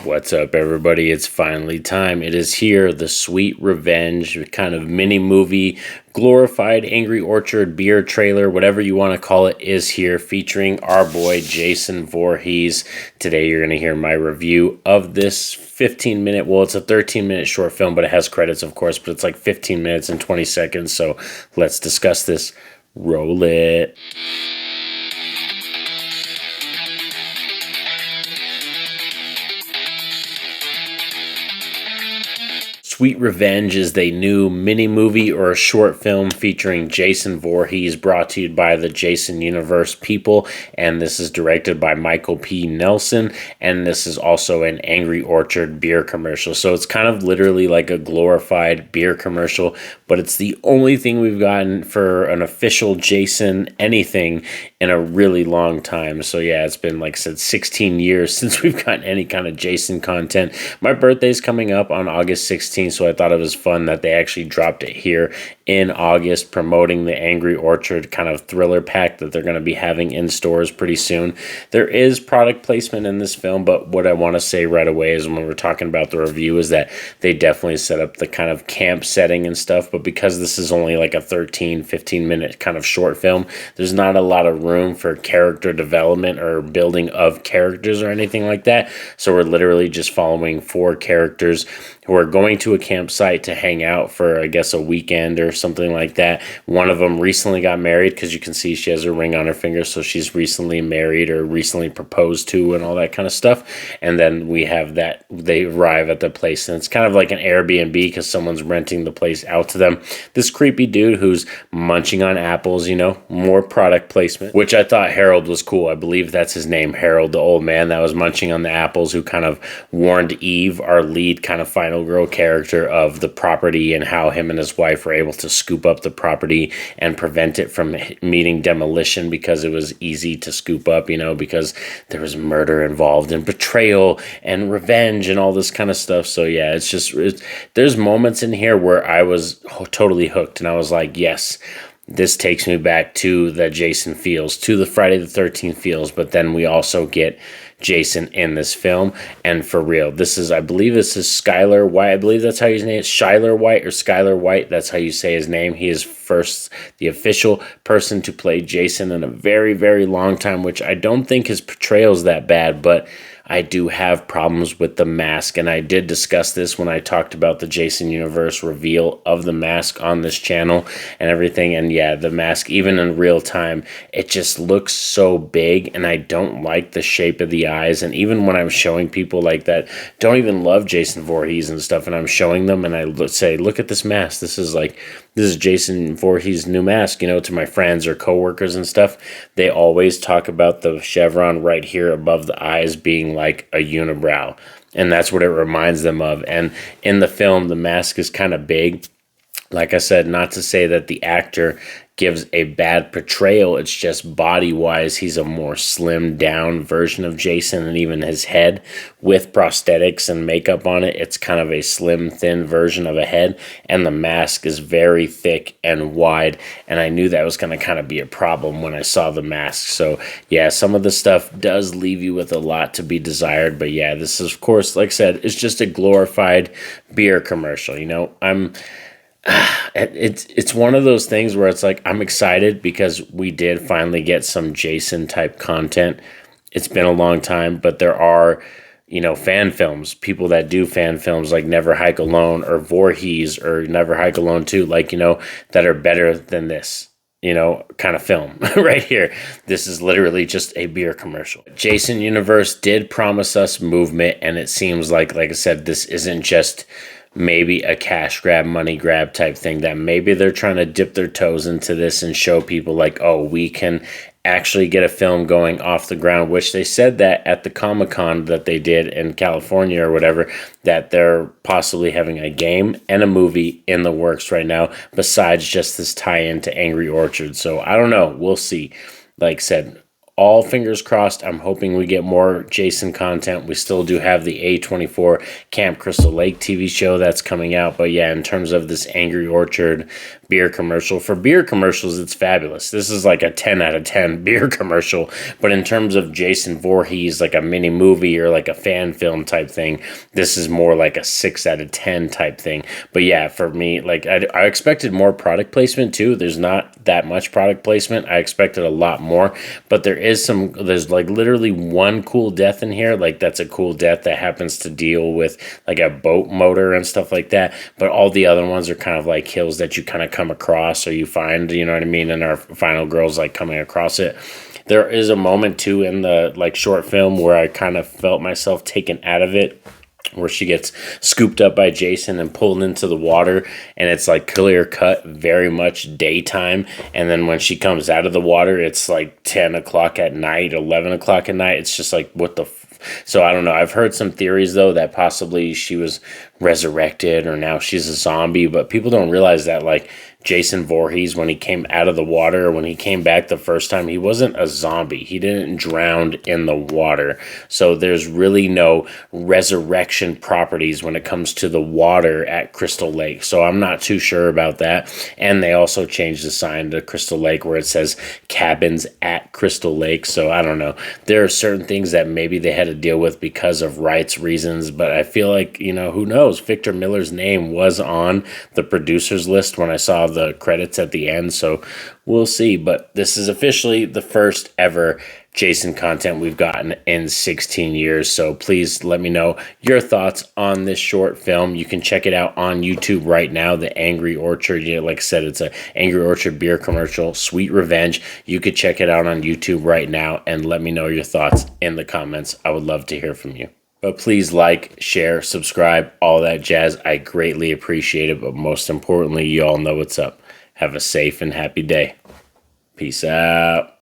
What's up, everybody? It's finally time. It is here, the Sweet Revenge kind of mini movie, glorified Angry Orchard beer trailer, whatever you want to call it, is here, featuring our boy Jason Voorhees. Today, you're going to hear my review of this 15-minute, well, it's a 13-minute short film, but it has credits, of course, but it's like 15 minutes and 20 seconds. So let's discuss this. Roll it. Sweet Revenge is a new mini-movie or a short film featuring Jason Voorhees, brought to you by the Jason Universe people, and this is directed by Michael P. Nelson, and this is also an Angry Orchard beer commercial. So it's kind of literally like a glorified beer commercial, but it's the only thing we've gotten for an official Jason anything in a really long time. So yeah, it's been, like I said, 16 years since we've gotten any kind of Jason content. My birthday's coming up on August 16th, so I thought it was fun that they actually dropped it here in August, promoting the Angry Orchard kind of thriller pack that they're going to be having in stores pretty soon. There is product placement in this film, but what I want to say right away is, when we're talking about the review, is that they definitely set up the kind of camp setting and stuff, but because this is only like a 15 minute kind of short film, there's not a lot of room for character development or building of characters or anything like that. So we're literally just following four characters who are going to a campsite to hang out for, I guess, a weekend or something like that. One of them recently got married, because you can see she has a ring on her finger, so she's recently married or recently proposed to and all that kind of stuff. And then we have that they arrive at the place, and it's kind of like an Airbnb because someone's renting the place out to them. This creepy dude who's munching on apples, more product placement, which I thought Harold was cool. I believe that's his name, Harold, the old man that was munching on the apples, who kind of warned Eve, our lead kind of final girl character, of the property and how him and his wife were able to scoop up the property and prevent it from meeting demolition, because it was easy to scoop up, because there was murder involved and betrayal and revenge and all this kind of stuff. So yeah, there's moments in here where I was totally hooked, and I was like, yes, this takes me back to the Jason feels, to the Friday the 13th feels, but then we also get Jason in this film. And for real, I believe this is Skylar White. I believe that's how his name is, Shylar White or Skylar White. That's how you say his name. He is the official person to play Jason in a very, very long time, which I don't think his portrayal is that bad, but I do have problems with the mask, and I did discuss this when I talked about the Jason Universe reveal of the mask on this channel and everything. And yeah, the mask, even in real time, it just looks so big, and I don't like the shape of the eyes. And even when I'm showing people like that don't even love Jason Voorhees and stuff, and I'm showing them and I say, look at this mask, this is Jason Voorhees' new mask, to my friends or coworkers and stuff, they always talk about the chevron right here above the eyes being like a unibrow, and that's what it reminds them of. And in the film, the mask is kind of big. Like I said, not to say that the actor gives a bad portrayal, it's just body-wise, he's a more slimmed-down version of Jason, and even his head, with prosthetics and makeup on it, it's kind of a slim, thin version of a head, and the mask is very thick and wide, and I knew that was going to kind of be a problem when I saw the mask. So yeah, some of the stuff does leave you with a lot to be desired, but yeah, this is, of course, like I said, it's just a glorified beer commercial. It's one of those things where it's like, I'm excited because we did finally get some Jason type content. It's been a long time, but there are, fan films, people that do fan films like Never Hike Alone or Voorhees or Never Hike Alone 2, that are better than this, kind of film right here. This is literally just a beer commercial. Jason Universe did promise us movement, and it seems like I said, this isn't just maybe a cash grab, money grab type thing, that maybe they're trying to dip their toes into this and show people like, oh, we can actually get a film going off the ground, which they said that at the Comic-Con that they did in California or whatever, that they're possibly having a game and a movie in the works right now, besides just this tie-in to Angry Orchard. So I don't know. We'll see. Like I said, all fingers crossed. I'm hoping we get more Jason content. We still do have the A24 Camp Crystal Lake TV show that's coming out. But yeah, in terms of this Angry Orchard beer commercial, for beer commercials, it's fabulous. This is like a 10 out of 10 beer commercial. But in terms of Jason Voorhees, like a mini movie or like a fan film type thing, this is more like a 6 out of 10 type thing. But yeah, for me, like I expected more product placement too. There's not that much product placement. I expected a lot more, but there's like literally one cool death in here. Like that's a cool death that happens to deal with like a boat motor and stuff like that. But all the other ones are kind of like kills that you kind of come across or you find, you know what I mean? And our final girl's like coming across it. There is a moment too in the like short film where I kind of felt myself taken out of it, where she gets scooped up by Jason and pulled into the water, and it's like clear cut, very much daytime. And then when she comes out of the water, it's like 10 o'clock at night, 11 o'clock at night. It's just like, what the so I don't know. I've heard some theories though that possibly she was resurrected or now she's a zombie, but people don't realize that like Jason Voorhees, when he came out of the water, when he came back the first time, he wasn't a zombie. He didn't drown in the water. So there's really no resurrection properties when it comes to the water at Crystal Lake. So I'm not too sure about that. And they also changed the sign to Crystal Lake where it says cabins at Crystal Lake. So I don't know. There are certain things that maybe they had to deal with because of rights reasons, but I feel like, you know, who knows? Victor Miller's name was on the producers list when I saw the credits at the end, so we'll see. But this is officially the first ever Jason content we've gotten in 16 years, so please let me know your thoughts on this short film. You can check it out on YouTube right now, the Angry Orchard. Yeah, like I said, it's a Angry Orchard beer commercial, Sweet Revenge. You could check it out on YouTube right now and let me know your thoughts in the comments. I would love to hear from you. But please like, share, subscribe, all that jazz. I greatly appreciate it. But most importantly, you all know what's up. Have a safe and happy day. Peace out.